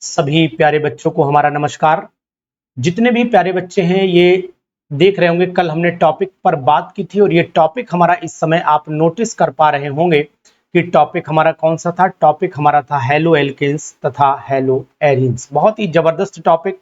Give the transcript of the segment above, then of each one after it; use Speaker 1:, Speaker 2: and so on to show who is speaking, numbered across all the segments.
Speaker 1: सभी प्यारे बच्चों को हमारा नमस्कार। जितने भी प्यारे बच्चे हैं ये देख रहे होंगे, कल हमने टॉपिक पर बात की थी और ये टॉपिक हमारा इस समय आप नोटिस कर पा रहे होंगे कि टॉपिक हमारा कौन सा था। टॉपिक हमारा था हेलो एल्केन्स तथा हेलो एरीन्स। बहुत ही जबरदस्त टॉपिक,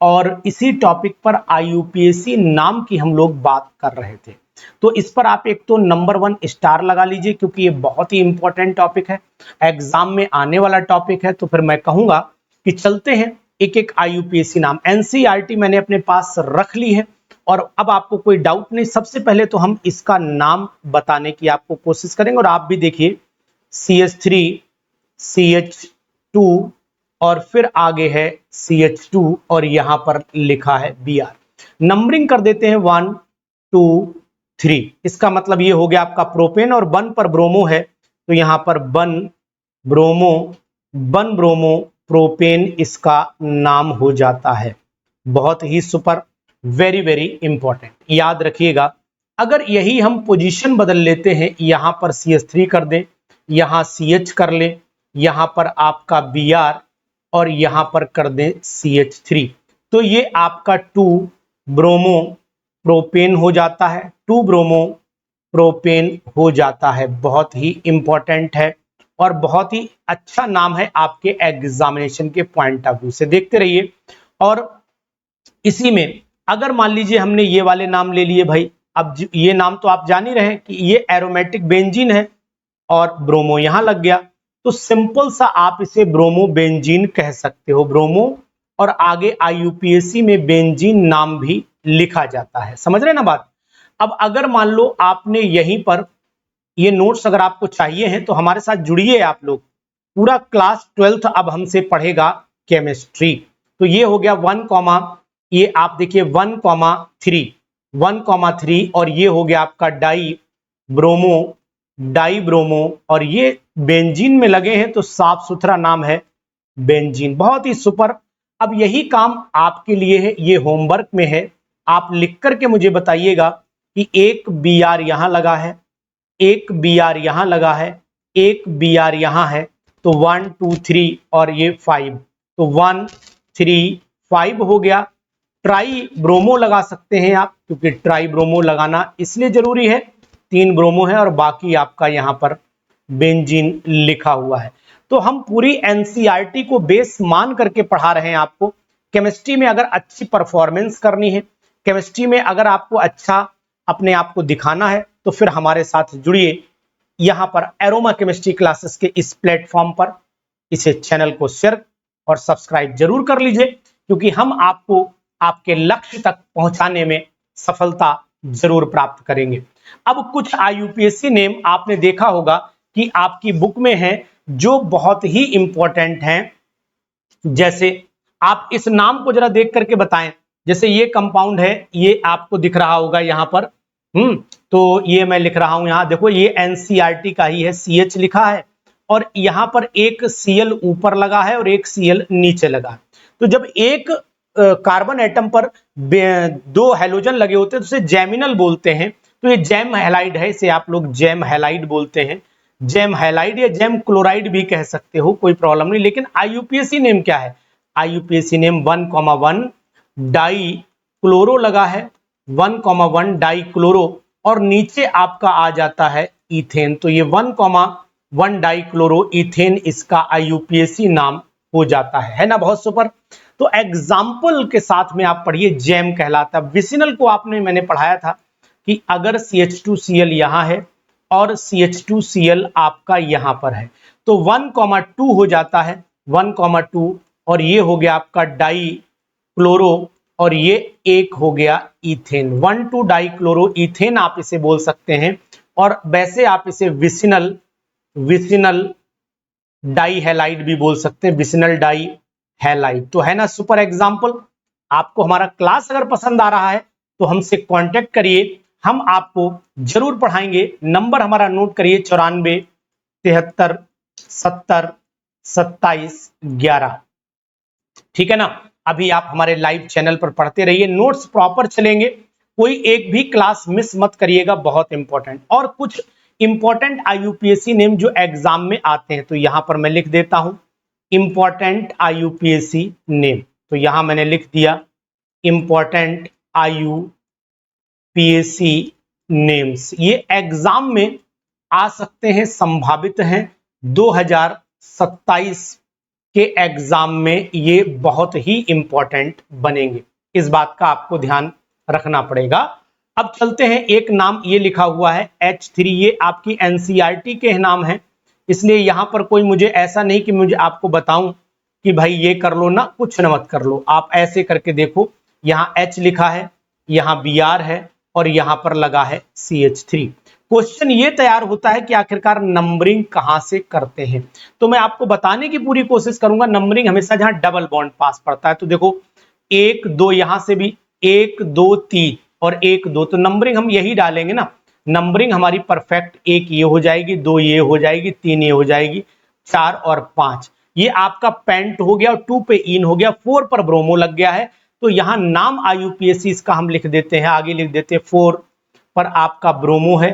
Speaker 1: और इसी टॉपिक पर आईयूपीएसी नाम की हम लोग बात कर रहे थे। तो इस पर आप एक तो नंबर 1 स्टार लगा लीजिए, क्योंकि ये बहुत ही इंपॉर्टेंट टॉपिक है, एग्जाम में आने वाला टॉपिक है। तो फिर मैं कहूंगा कि चलते हैं एक एक आईयूपीएसी नाम। एनसीईआरटी मैंने अपने पास रख ली है और अब आपको कोई डाउट नहीं। सबसे पहले तो हम इसका नाम बताने की आपको कोशिश करेंगे और आप भी देखिए CH3, CH2 और फिर आगे है CH2 और यहां पर लिखा है Br। नंबरिंग कर देते हैं 1 2 3। इसका मतलब ये हो गया आपका प्रोपेन, और बन पर ब्रोमो है तो यहां पर बन ब्रोमो प्रोपेन इसका नाम हो जाता है। बहुत ही सुपर, वेरी वेरी इंपॉर्टेंट, याद रखिएगा। अगर यही हम पोजीशन बदल लेते हैं, यहां पर CH3 कर दें, यहां CH कर ले, यहां पर आपका Br और यहां पर कर दें CH3, तो ये आपका 2 ब्रोमो प्रोपेन हो जाता है। 2 ब्रोमो प्रोपेन हो जाता है। बहुत ही इंपॉर्टेंट है और बहुत ही अच्छा नाम है आपके एग्जामिनेशन के पॉइंट ऑफ व्यू से। देखते रहिए। और इसी में अगर मान लीजिए हमने ये वाले नाम ले लिए भाई, अब ये नाम तो आप जान ही रहे हैं कि ये एरोमेटिक बेंजीन है और ब्रोमो यहां लग गया, तो सिंपल सा आप इसे ब्रोमो बेंजीन कह सकते हो। ब्रोमो और आगे आईयूपीएसी में बेंजीन नाम भी लिखा जाता है। समझ रहे ना बात। अब अगर मान लो आपने यहीं पर ये नोट्स अगर आपको चाहिए हैं तो हमारे साथ जुड़िए आप लोग। पूरा क्लास 12th अब हमसे पढ़ेगा केमिस्ट्री। तो ये हो गया 1, ये आप देखिए 1,3 और ये हो गया आपका डाई ब्रोमो और ये बेंजीन में लगे हैं तो साफ सुथरा नाम है बेंजीन। बहुत ही सुपर। अब यही काम आपके लिए है, ये होमवर्क में है। आप लिख करके मुझे बताइएगा कि एक Br यहां लगा है, एक Br यहां लगा है, एक Br यहां है, तो 1 2 3 और ये 5, तो 1 3 5 हो गया। ट्राई ब्रोमो लगा सकते हैं आप, क्योंकि ट्राई ब्रोमो लगाना इसलिए जरूरी है, 3 ब्रोमो है और बाकी आपका यहां पर बेंजीन लिखा हुआ है। तो हम पूरी एनसीईआरटी को बेस मान करके पढ़ा रहे हैं आपको। केमिस्ट्री में अगर अच्छी परफॉर्मेंस करनी है, केमिस्ट्री में अगर आपको अच्छा अपने आप को दिखाना है, तो फिर हमारे साथ जुड़िए यहां पर एरोमा केमिस्ट्री क्लासेस के इस प्लेटफॉर्म पर। इसे चैनल को शेयर और सब्सक्राइब जरूर कर लीजिए, क्योंकि हम आपको आपके लक्ष्य तक पहुंचाने में सफलता जरूर प्राप्त करेंगे। अब कुछ आईयूपीएसी नेम आपने देखा होगा कि आपकी बुक में है, जो बहुत ही इंपॉर्टेंट हैं। जैसे आप इस नाम को जरा देख करके बताएं। जैसे ये कंपाउंड है, ये आपको दिख रहा होगा यहां पर। तो ये मैं लिख रहा हूं, यहां देखो ये एनसीईआरटी का ही है, CH लिखा है और यहां पर एक Cl ऊपर लगा है और एक Cl नीचे लगा है। तो जब एक कार्बन एटम पर 2 हैलोजन लगे होते हैं तो उसे जैमिनल बोलते हैं। तो ये जैम हैलाइड है, इसे आप लोग जैम हैलाइड बोलते हैं। जैम हैलाइड या जैम क्लोराइड भी कह सकते हो, कोई प्रॉब्लम नहीं। लेकिन आईयूपीएसी नेम क्या है? आईयूपीएसी नेम 1,1 डाई क्लोरो लगा है, 1,1 डाई क्लोरो, और नीचे आपका आ जाता है इथेन। तो ये 1,1 डाई क्लोरो इथेन इसका आईयूपीएसी नाम हो जाता है ना। बहुत सुपर। तो एग्जाम्पल के साथ में आप पढ़िए, जैम कहलाता है। विसिनल को आपने मैंने पढ़ाया था कि अगर CH2Cl यहां है और CH2Cl आपका यहां पर है तो 1,2 हो जाता है, 1,2, और ये हो गया आपका डाई क्लोरो और ये एक हो गया इथेन। 1,2 डाई क्लोरो इथेन आप इसे बोल सकते हैं, और वैसे आप इसे विसिनल डाई हैलाइड भी बोल सकते हैं, विसिनल डाई हैलाइड। तो है ना सुपर एग्जाम्पल। आपको हमारा क्लास अगर पसंद आ रहा है तो हमसे कांटेक्ट करिए, हम आपको जरूर पढ़ाएंगे। नंबर हमारा नोट करिए 94 73 70 27 11। ठीक है ना। अभी आप हमारे लाइव चैनल पर पढ़ते रहिए, नोट्स प्रॉपर चलेंगे, कोई एक भी क्लास मिस मत करिएगा, बहुत इंपॉर्टेंट। और कुछ इंपॉर्टेंट आईयूपीएसी नेम जो एग्जाम में आते हैं, तो यहां पर मैं लिख देता हूं। Important IUPAC name. तो यहां मैंने लिख दिया इंपॉर्टेंट IUPAC नेम्स। ये एग्जाम में आ सकते हैं, संभावित हैं 2027 के एग्जाम में ये बहुत ही इंपॉर्टेंट बनेंगे, इस बात का आपको ध्यान रखना पड़ेगा। अब चलते हैं, एक नाम ये लिखा हुआ है H3, ये आपकी NCERT के नाम है, इसलिए यहां पर कोई मुझे ऐसा नहीं कि मुझे आपको बताऊं कि भाई ये कर लो ना, कुछ न मत कर लो, आप ऐसे करके देखो, यहाँ H लिखा है, यहाँ BR है और यहां पर लगा है CH3। क्वेश्चन ये तैयार होता है कि आखिरकार नंबरिंग कहां से करते हैं, तो मैं आपको बताने की पूरी कोशिश करूंगा। नंबरिंग हमेशा जहां डबल बॉन्ड पास पड़ता है, तो देखो 1 2, यहां से भी 1 2 3 और 1 2, तो नंबरिंग हम यही डालेंगे ना। नंबरिंग हमारी परफेक्ट 1 ये हो जाएगी, 2 ये हो जाएगी, 3 ये हो जाएगी, 4 और 5 ये आपका पेंट हो गया और 2 पे इन हो गया, 4 पर ब्रोमो लग गया है, तो यहां नाम IUPAC इसका हम लिख देते हैं, आगे लिख देते हैं 4 पर आपका ब्रोमो है,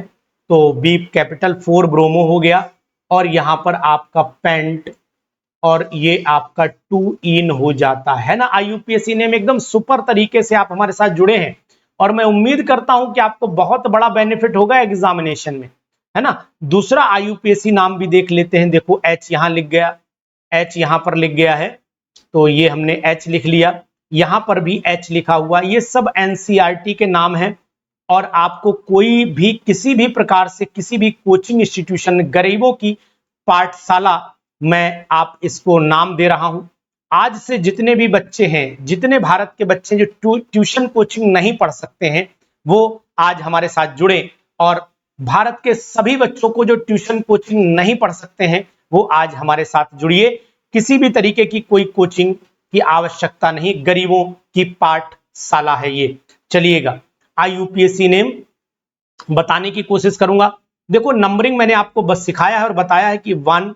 Speaker 1: तो B कैपिटल 4 ब्रोमो हो गया, और यहां पर आपका पेंट और ये आपका 2 इन हो जाता है ना। IUPAC नेम एकदम सुपर तरीके से आप हमारे साथ जुड़े हैं, और मैं उम्मीद करता हूं कि आपको बहुत बड़ा बेनिफिट होगा एग्जामिनेशन में, है ना। दूसरा IUPAC नाम भी देख लेते हैं। देखो H यहां लिख गया, H यहां पर लिख गया है, तो ये हमने H लिख लिया, यहां पर भी H लिखा हुआ, ये सब NCERT के नाम है, और आपको कोई भी किसी भी प्रकार से किसी भी कोचिंग इंस्टीट्यूशन, गरीबों की पाठशाला, मैं आप इसको नाम दे रहा हूं। आज से जितने भी बच्चे हैं, जितने भारत के बच्चे जो ट्यूशन कोचिंग नहीं पढ़ सकते हैं, वो आज हमारे साथ जुड़े, और भारत के सभी बच्चों को जो ट्यूशन कोचिंग नहीं पढ़ सकते हैं, वो आज हमारे साथ जुड़िए। किसी भी तरीके की कोई कोचिंग की आवश्यकता नहीं, गरीबों की पाठशाला है ये। चलिएगा, IUPAC नेम बताने की कोशिश करूंगा। देखो नंबरिंग मैंने आपको बस सिखाया है और बताया है कि 1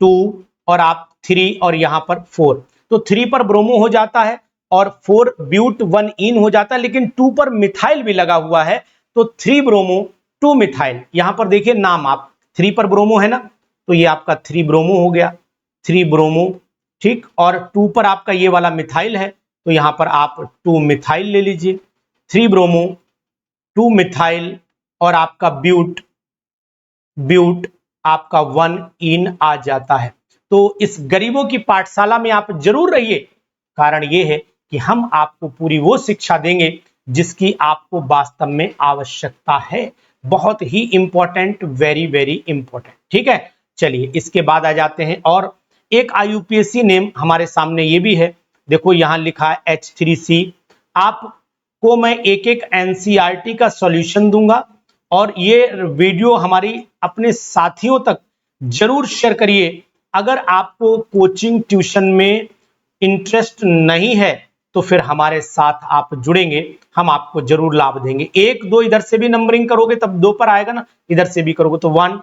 Speaker 1: 2 और आप 3 और यहां पर 4, तो 3 पर ब्रोमो हो जाता है और 4 ब्यूट 1 इन हो जाता है, लेकिन 2 पर मिथाइल भी लगा हुआ है, तो 3 ब्रोमो 2 मिथाइल। यहां पर देखिए नाम, आप 3 पर ब्रोमो है ना, तो ये आपका 3 ब्रोमो हो गया, 3 ब्रोमो, ठीक, और 2 पर आपका ये वाला मिथाइल है, तो यहां पर आप 2 मिथाइल ले लीजिए, 3 ब्रोमो 2 मिथाइल और आपका ब्यूट आपका 1 इन आ जाता है। तो इस गरीबों की पाठशाला में आप जरूर रहिए, कारण ये है कि हम आपको पूरी वो शिक्षा देंगे जिसकी आपको वास्तव में आवश्यकता है। बहुत ही इंपॉर्टेंट, वेरी वेरी इंपॉर्टेंट, ठीक है। चलिए इसके बाद आ जाते हैं, और एक IUPAC नेम हमारे सामने ये भी है, देखो यहां लिखा है H3C। आपको मैं एक एक NCERT का सॉल्यूशन दूंगा, और ये वीडियो हमारी अपने साथियों तक जरूर शेयर करिए। अगर आपको कोचिंग ट्यूशन में इंटरेस्ट नहीं है, तो फिर हमारे साथ आप जुड़ेंगे, हम आपको जरूर लाभ देंगे। 1 2 इधर से भी नंबरिंग करोगे तब 2 पर आएगा ना, इधर से भी करोगे तो 1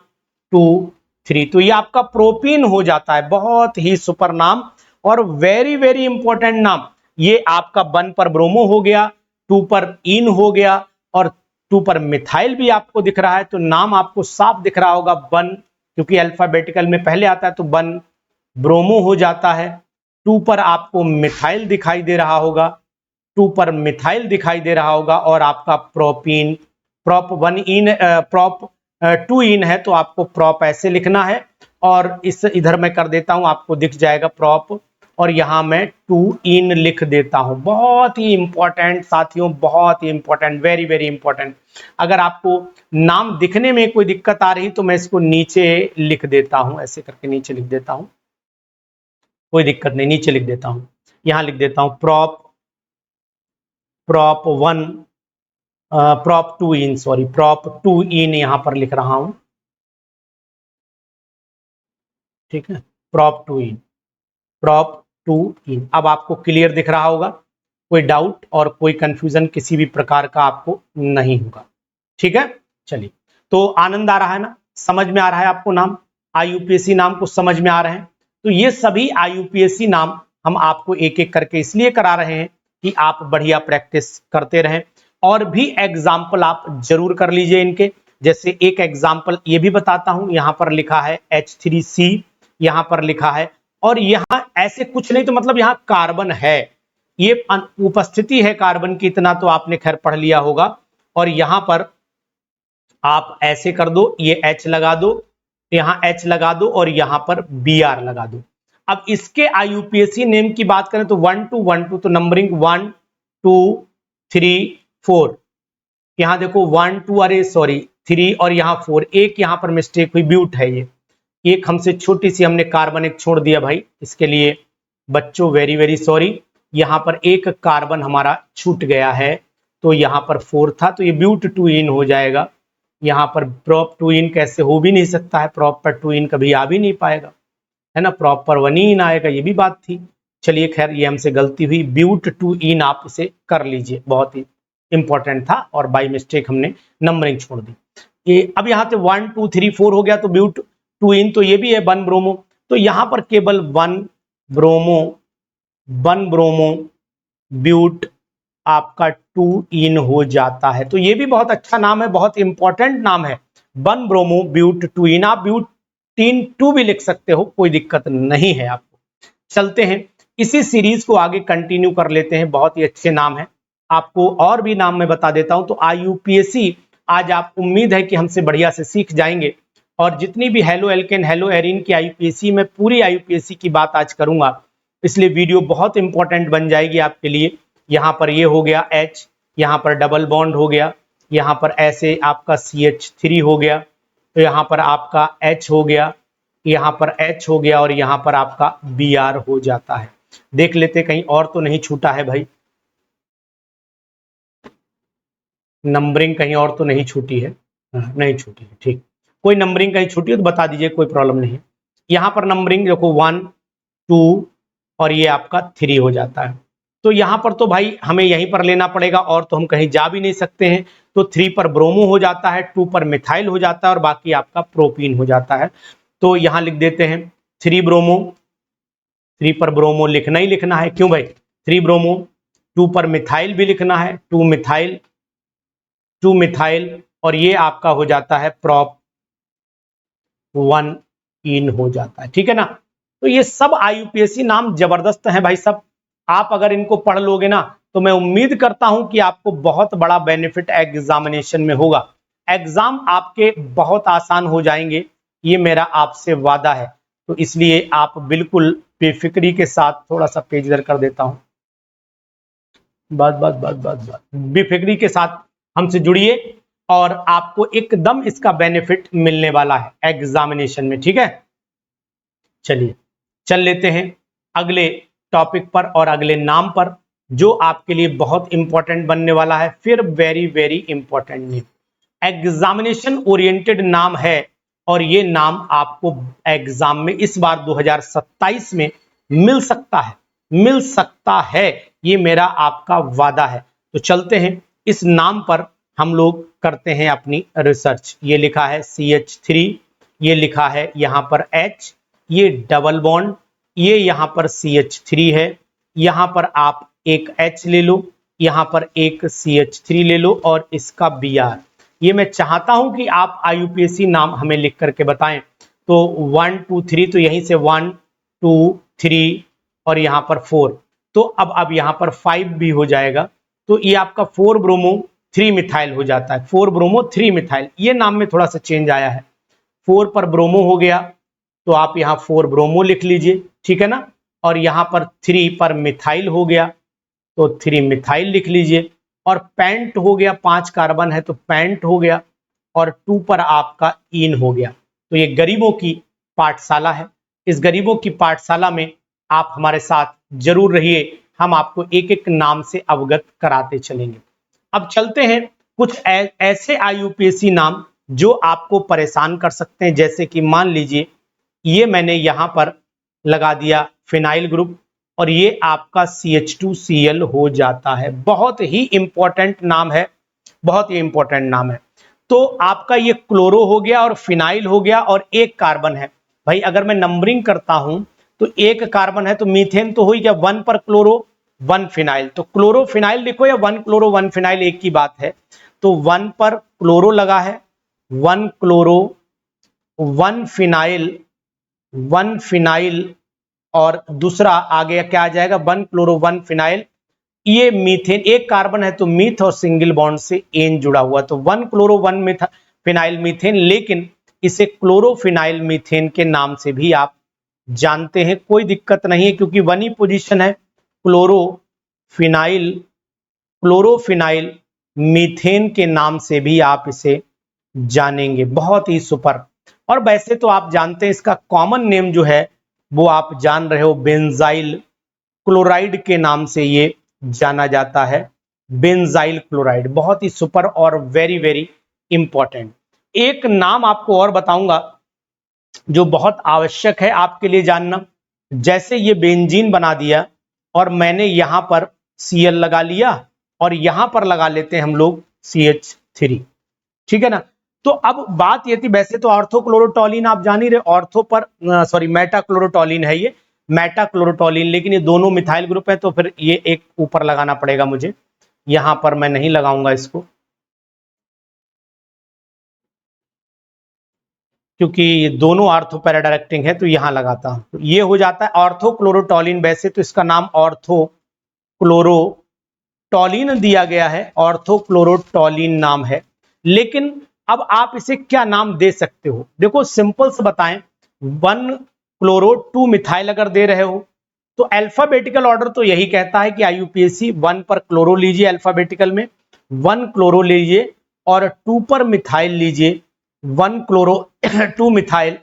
Speaker 1: 2 3, तो ये आपका प्रोपीन हो जाता है। बहुत ही सुपर नाम और वेरी वेरी इंपॉर्टेंट नाम। ये आपका 1 पर ब्रोमो हो गया, 2 पर इन हो गया, और 2 पर मिथाइल भी आपको दिख रहा है, तो नाम आपको साफ दिख रहा होगा 1, क्योंकि अल्फाबेटिकल में पहले आता है, तो 1 ब्रोमो हो जाता है। 2 पर आपको मिथाइल दिखाई दे रहा होगा, 2 पर मिथाइल दिखाई दे रहा होगा, और आपका प्रोपीन, प्रोप 1 इन, प्रोप 2 इन है, तो आपको प्रोप ऐसे लिखना है, और इस इधर मैं कर देता हूं, आपको दिख जाएगा प्रोप, और यहां मैं 2 इन लिख देता हूं। बहुत ही इंपॉर्टेंट साथियों, बहुत ही इंपॉर्टेंट, वेरी वेरी इंपॉर्टेंट। अगर आपको नाम दिखने में कोई दिक्कत आ रही तो मैं इसको नीचे लिख देता हूं, ऐसे करके नीचे लिख देता हूं, कोई दिक्कत नहीं, नीचे लिख देता हूं, यहां लिख देता हूं प्रोप 1, प्रोप 2 इन, सॉरी प्रोप 2 इन यहां पर लिख रहा हूं, ठीक है, प्रोप 2 इन, प्रोप 2 इन। अब आपको क्लियर दिख रहा होगा, कोई डाउट और कोई कंफ्यूजन किसी भी प्रकार का आपको नहीं होगा, ठीक है। चलिए, तो आनंद आ रहा है ना, समझ में आ रहा है आपको नाम, IUPAC नाम को समझ में आ रहे हैं। तो ये सभी IUPAC नाम हम आपको एक एक करके इसलिए करा रहे हैं कि आप बढ़िया प्रैक्टिस करते रहें, और भी एग्जाम्पल आप जरूर कर लीजिए इनके। जैसे एक एग्जाम्पल ये भी बताता हूं, यहां पर लिखा है H3C, यहां पर लिखा है और यहां ऐसे कुछ नहीं, तो मतलब यहां कार्बन है, ये उपस्थिति है कार्बन की, इतना तो आपने खैर पढ़ लिया होगा। और यहां पर आप ऐसे कर दो, ये H लगा दो, यहां H लगा दो और यहां पर Br लगा दो। अब इसके IUPAC नेम की बात करें तो 1212, तो नंबरिंग 1 2 3 4, यहां देखो 1 2, अरे सॉरी 3 और यहां 4, एक यहां पर मिस्टेक हुई, ब्यूट है ये, एक हमसे छोटी सी हमने कार्बन एक छोड़ दिया भाई, इसके लिए बच्चों वेरी वेरी सॉरी। यहां पर एक कार्बन हमारा छूट गया है, तो यहां पर 4 था, तो ये ब्यूट 2 इन हो जाएगा। यहां पर प्रॉप 2 इन कैसे हो भी नहीं सकता है, प्रॉप पर 2 इन कभी आ भी नहीं पाएगा, है ना, प्रॉप पर 1 इन आएगा, ये भी बात थी। चलिए खैर ये हमसे गलती हुई, ब्यूट 2 इन आप इसे कर लीजिए, बहुत ही इंपॉर्टेंट था और बाई मिस्टेक हमने नंबरिंग छोड़ दी। ये अब यहां से 1 2 3 4 हो गया, तो ब्यूट 2 इन, तो ये भी है 1 ब्रोमो, तो यहां पर केवल 1 ब्रोमो, 1 ब्रोमो ब्यूट आपका 2 इन हो जाता है। तो ये भी बहुत अच्छा नाम है, बहुत इंपॉर्टेंट नाम है, 1 ब्रोमो ब्यूट 2 इन। आप ब्यूट 2 भी लिख सकते हो, कोई दिक्कत नहीं है आपको। चलते हैं इसी सीरीज को आगे कंटिन्यू कर लेते हैं, बहुत ही अच्छे नाम है, आपको और भी नाम मैं बता देता हूं। तो IUPAC आज आप उम्मीद है कि हमसे बढ़िया से सीख जाएंगे, और जितनी भी हेलो एल्केन हेलो एरिन की IUPAC, मैं पूरी IUPAC की बात आज करूंगा, इसलिए वीडियो बहुत इंपॉर्टेंट बन जाएगी आपके लिए। यहां पर ये हो गया H, यहां पर डबल बॉन्ड हो गया, यहां पर ऐसे आपका CH3 हो गया, तो यहां पर आपका H हो गया, यहां पर H हो गया, और यहां पर आपका Br हो जाता है। देख लेते कहीं और तो नहीं छूटा है भाई, नंबरिंग कहीं और तो नहीं छूटी है, नहीं छूटी है, ठीक। कोई नंबरिंग कहीं छूटी है तो बता दीजिए, कोई प्रॉब्लम नहीं है। यहां पर नंबरिंग देखो 1 2 और ये आपका 3 हो जाता है। तो यहां पर तो भाई हमें यहीं पर लेना पड़ेगा, और तो हम कहीं जा भी नहीं सकते हैं। तो 3 पर ब्रोमो हो जाता है, 2 पर मिथाइल हो जाता है, और बाकी आपका प्रोपीन हो जाता है। तो यहां लिख देते हैं 3 ब्रोमो, 3 पर ब्रोमो लिखना ही लिखना है, क्यों भाई 3 ब्रोमो, 2 पर मिथाइल भी लिखना है, 2 मिथाइल, 2 मिथाइल, और ये आपका हो जाता है प्रॉप 1 इन हो जाता है, ठीक है ना। तो ये सब IUPAC नाम जबरदस्त हैं भाई सब, आप अगर इनको पढ़ लोगे ना, तो मैं उम्मीद करता हूं कि आपको बहुत बड़ा बेनिफिट एग्जामिनेशन में होगा, एग्जाम आपके बहुत आसान हो जाएंगे, ये मेरा आपसे वादा है। तो इसलिए आप बिल्कुल बेफिक्री के साथ, थोड़ा सा पेज इधर कर देता हूं, बस बस बस बस बस, बेफिक्री के साथ हमसे जुड़िए, और आपको एकदम इसका बेनिफिट मिलने वाला है एग्जामिनेशन में, ठीक है। चलिए चल लेते हैं अगले टॉपिक पर और अगले नाम पर, जो आपके लिए बहुत इंपॉर्टेंट बनने वाला है, फिर very very important name, examination oriented नाम है, और ये नाम आपको एग्जाम में इस बार 2027 में मिल सकता है, मिल सकता है, ये मेरा आपका वादा है। तो चलते हैं इस नाम पर, हम लोग करते हैं अपनी रिसर्च। ये लिखा है CH3, ये लिखा है यहां पर H, ये डबल बॉन्ड, ये यहां पर CH3 है, यहां पर आप एक H ले लो, यहां पर एक CH3 ले लो, और इसका Br। ये मैं चाहता हूं कि आप IUPAC नाम हमें लिख करके बताएं। तो 1 2 3, तो यहीं से 1 2 3 और यहां पर 4, तो अब यहां पर 5 भी हो जाएगा। तो ये आपका 4 ब्रोमो 3 मिथाइल हो जाता है, 4 ब्रोमो 3 मिथाइल, ये नाम में थोड़ा सा चेंज आया है। 4 पर ब्रोमो हो गया, तो आप यहां 4 ब्रोमो लिख लीजिए, ठीक है ना। और यहां पर 3 पर मिथाइल हो गया, तो 3 मिथाइल लिख लीजिए। और पेंट हो गया, 5 कार्बन है तो पेंट हो गया, और 2 पर आपका इन हो गया। तो ये गरीबों की पाठशाला है, इस गरीबों की पाठशाला में आप हमारे साथ जरूर रहिए, हम आपको एक एक नाम से अवगत कराते चलेंगे। अब चलते हैं कुछ ऐसे IUPAC नाम जो आपको परेशान कर सकते हैं, जैसे कि मान लीजिए ये मैंने यहां पर लगा दिया फिनाइल ग्रुप, और ये आपका CH2Cl हो जाता है, बहुत ही इंपॉर्टेंट नाम है, बहुत ही इंपॉर्टेंट नाम है। तो आपका ये क्लोरो हो गया और फिनाइल हो गया, और एक कार्बन है भाई, अगर मैं नंबरिंग करता हूं तो एक कार्बन है, तो मीथेन तो हो ही गया, 1 पर क्लोरो 1 फिनाइल, तो क्लोरो फिनाइल लिखो या 1 क्लोरो 1 फिनाइल एक ही बात है। तो 1 पर क्लोरो लगा है, 1 क्लोरो 1 फिनाइल, 1 फिनाइल और दूसरा आगे क्या आ जाएगा 1 क्लोरो 1 फिनाइल। ये मीथेन, एक कार्बन है तो मीथ और सिंगल बॉन्ड से एन जुड़ा हुआ, तो 1 क्लोरो 1 फिनाइल मीथेन, लेकिन इसे क्लोरोफिनाइल मीथेन के नाम से भी आप जानते हैं, कोई दिक्कत नहीं है क्योंकि वन ही पोजीशन है। क्लोरोफिनाइल मीथेन के नाम से भी आप इसे जानेंगे, बहुत ही सुपर। और वैसे तो आप जानते हैं इसका कॉमन नेम जो है वो आप जान रहे हो, बेंजाइल क्लोराइड के नाम से ये जाना जाता है, बेंजाइल क्लोराइड, बहुत ही सुपर और वेरी वेरी इंपॉर्टेंट। एक नाम आपको और बताऊंगा जो बहुत आवश्यक है आपके लिए जानना। जैसे ये बेंजीन बना दिया और मैंने यहां पर Cl लगा लिया और यहां पर लगा लेते हैं हम लोग CH3, ठीक है ना। तो अब बात ये थी, वैसे तो ऑर्थोक्लोरोटोलिन आप जान ही रहे, ऑर्थो पर सॉरी मेटाक्लोरोटोलिन है ये, मेटाक्लोरोटोलिन, लेकिन ये दोनों मिथाइल ग्रुप है तो फिर ये एक ऊपर लगाना पड़ेगा मुझे, यहां पर मैं नहीं लगाऊंगा इसको क्योंकि ये दोनों ऑर्थो पैराडायरेक्टिंग है, तो यहां लगाता हूं, तो ये हो जाता है ऑर्थोक्लोरोटोलिन। वैसे तो इसका नाम ऑर्थोक्लोरोटोलिन दिया गया है, ऑर्थोक्लोरोटोलिन नाम है, लेकिन अब आप इसे क्या नाम दे सकते हो, देखो सिंपल से बताएं, 1 क्लोरो 2 मिथाइल अगर दे रहे हो तो अल्फाबेटिकल ऑर्डर तो यही कहता है कि IUPAC 1 पर क्लोरो लीजिए अल्फाबेटिकल में, 1 क्लोरो लीजिए, और 2 पर मिथाइल लीजिए, 1 क्लोरो 2 मिथाइल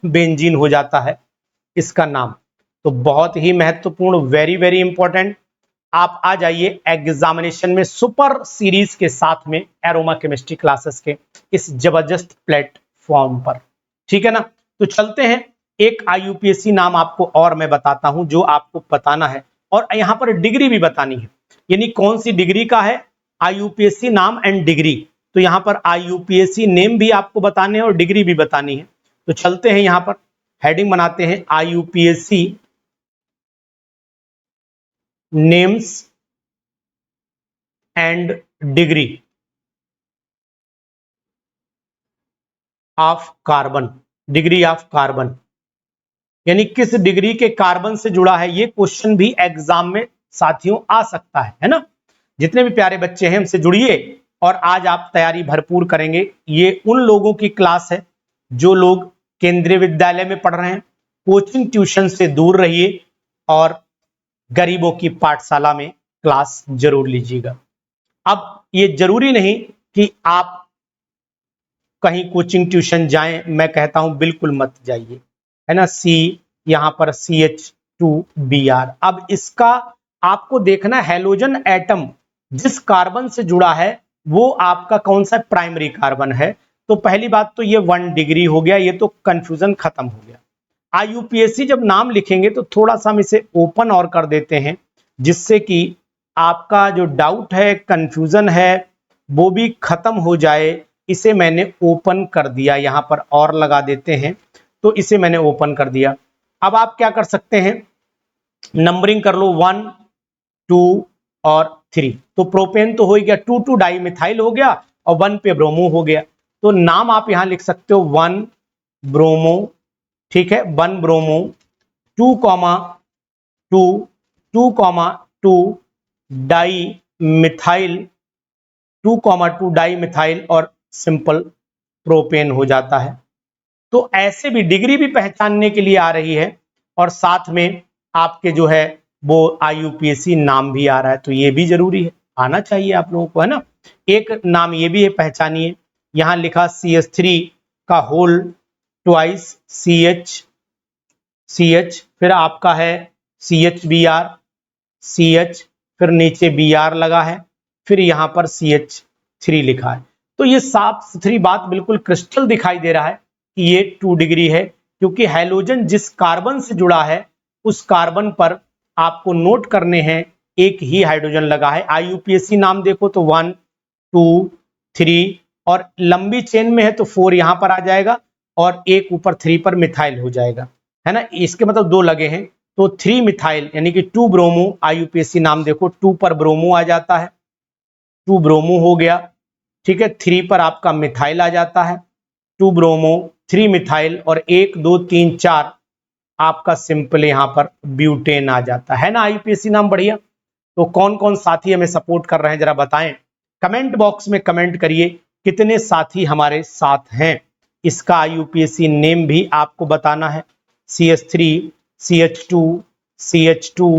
Speaker 1: बेंजीन हो जाता है इसका नाम। तो बहुत ही महत्वपूर्ण, वेरी वेरी इंपॉर्टेंट। आप आ जाइए एग्जामिनेशन में सुपर सीरीज के साथ में एरोमा केमिस्ट्री क्लासेस के इस जबरदस्त प्लेटफॉर्म पर, ठीक है ना। तो चलते हैं, एक IUPAC नाम आपको और मैं बताता हूं जो आपको बताना है, और यहां पर डिग्री भी बतानी है, यानी कौन सी डिग्री का है IUPAC नाम एंड डिग्री। तो यहां पर IUPAC नेम भी आपको बताने हैं और डिग्री भी बतानी है। तो चलते हैं, यहां पर हेडिंग बनाते हैं IUPAC names and degree of carbon, degree of carbon, यानी किस डिग्री के कार्बन से जुड़ा है, ये क्वेश्चन भी एग्जाम में साथियों आ सकता है ना। जितने भी प्यारे बच्चे हैं हमसे जुड़िए और आज आप तैयारी भरपूर करेंगे। ये उन लोगों की क्लास है जो लोग केंद्रीय विद्यालय में पढ़ रहे हैं, कोचिंग ट्यूशन से दूर रहिए और गरीबों की पाठशाला में क्लास जरूर लीजिएगा। अब ये जरूरी नहीं कि आप कहीं कोचिंग ट्यूशन जाएं, मैं कहता हूं बिल्कुल मत जाइए, है ना। यहां पर CH2Br, अब इसका आपको देखना, हैलोजन एटम जिस कार्बन से जुड़ा है वो आपका कौन सा प्राइमरी कार्बन है। तो पहली बात तो ये 1 डिग्री हो गया, ये तो कंफ्यूजन खत्म हो गया। IUPAC जब नाम लिखेंगे तो थोड़ा सा हम इसे ओपन और कर देते हैं, जिससे कि आपका जो डाउट है, कंफ्यूजन है, वो भी खत्म हो जाए। इसे मैंने ओपन कर दिया, यहां पर और लगा देते हैं, तो इसे मैंने ओपन कर दिया। अब आप क्या कर सकते हैं, नंबरिंग कर लो 1 2 और 3। तो प्रोपेन तो हो गया, 2 डाई मिथाइल हो गया और 1 पे ब्रोमो हो गया। तो नाम आप यहां लिख सकते हो 1 ब्रोमो, ठीक है, 1 bromo, 2 2 2 di methyl, 2 di methyl और सिंपल प्रोपेन हो जाता है। तो ऐसे भी डिग्री भी पहचानने के लिए आ रही है और साथ में आपके जो है वो IUPAC नाम भी आ रहा है, तो ये भी जरूरी है, आना चाहिए आप लोगों को, है ना। एक नाम ये भी है, पहचानिए, यहां लिखा CH3 का होल ट्वाइस CH, फिर आपका है CHBr, CH, फिर नीचे Br लगा है, फिर यहां पर CH3 लिखा है। तो ये साफ सुथरी बात बिल्कुल क्रिस्टल दिखाई दे रहा है कि ये 2 डिग्री है, क्योंकि हैलोजन जिस कार्बन से जुड़ा है उस कार्बन पर आपको नोट करने हैं एक ही हाइड्रोजन लगा है। IUPAC नाम देखो तो 1 2 3 और लंबी चेन में है तो 4 यहां पर आ जाएगा और एक ऊपर 3 पर मिथाइल हो जाएगा, है ना। इसके मतलब 2 लगे हैं तो 3 मिथाइल यानी कि 2 ब्रोमो, IUPAC नाम देखो 2 पर ब्रोमो आ जाता है, 2 ब्रोमो हो गया, ठीक है। 3 पर आपका मिथाइल आ जाता है, 2 ब्रोमो 3 मिथाइल और 1 2 3 4 आपका सिंपल यहां पर ब्यूटेन आ जाता है ना। आईयूपीएसी नाम बढ़िया। तो कौन कौन साथी हमें सपोर्ट कर रहे हैं जरा बताएं, कमेंट बॉक्स में कमेंट करिए कितने साथी हमारे साथ हैं। इसका आईयूपीएसी नेम भी आपको बताना है, CH3, CH2, CH2,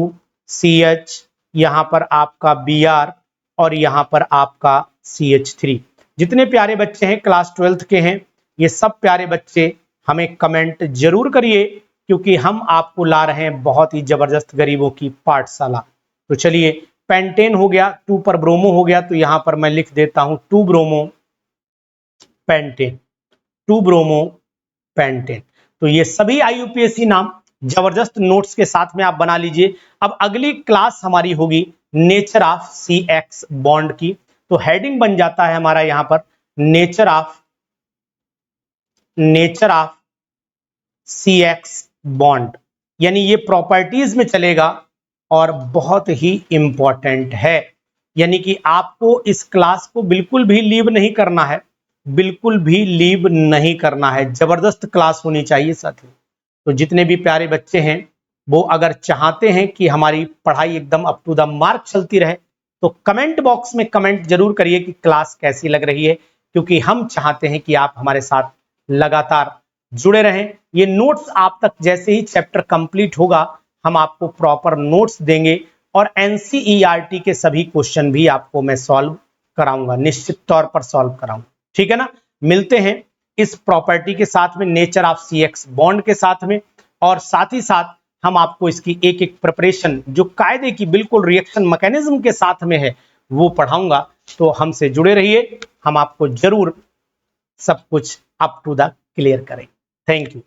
Speaker 1: CH, यहां पर आपका Br और यहां पर आपका CH3। जितने प्यारे बच्चे हैं क्लास 12th के हैं, ये सब प्यारे बच्चे हमें कमेंट जरूर करिए, क्योंकि हम आपको ला रहे हैं बहुत ही जबरदस्त गरीबों की पाठशाला। तो चलिए, पेंटेन हो गया, 2 पर ब्रोमो हो गया, तो यहां पर मैं लिख देता हूं 2 ब्रोमो पेंटेन, 2 ब्रोमो पेंटेन। तो ये सभी आईयूपीएसी नाम जबरदस्त नोट्स के साथ में आप बना लीजिए। अब अगली क्लास हमारी होगी नेचर ऑफ CX बॉन्ड की। तो हेडिंग बन जाता है हमारा यहां पर नेचर ऑफ CX बॉन्ड, यानी ये प्रॉपर्टीज में चलेगा और बहुत ही इंपॉर्टेंट है। यानी कि आपको इस क्लास को बिल्कुल भी लीव नहीं करना है, बिल्कुल भी लीव नहीं करना है। जबरदस्त क्लास होनी चाहिए साथियों। तो जितने भी प्यारे बच्चे हैं वो अगर चाहते हैं कि हमारी पढ़ाई एकदम अप टू द मार्क चलती रहे, तो कमेंट बॉक्स में कमेंट जरूर करिए कि क्लास कैसी लग रही है, क्योंकि हम चाहते हैं कि आप हमारे साथ लगातार जुड़े रहें। ये नोट्स आप तक जैसे ही चैप्टर कंप्लीट होगा, हम आपको प्रॉपर नोट्स देंगे और NCERT के सभी क्वेश्चन भी आपको मैं सॉल्व कराऊंगा, निश्चित तौर पर सॉल्व कराऊंगा। ठीक है ना। मिलते हैं इस प्रॉपर्टी के साथ में, नेचर ऑफ CX बॉन्ड के साथ में, और साथ ही साथ हम आपको इसकी एक एक प्रिपरेशन जो कायदे की बिल्कुल रिएक्शन मैकेनिज्म के साथ में है वो पढ़ाऊंगा। तो हमसे जुड़े रहिए, हम आपको जरूर सब कुछ अप टू द क्लियर करें। Thank you.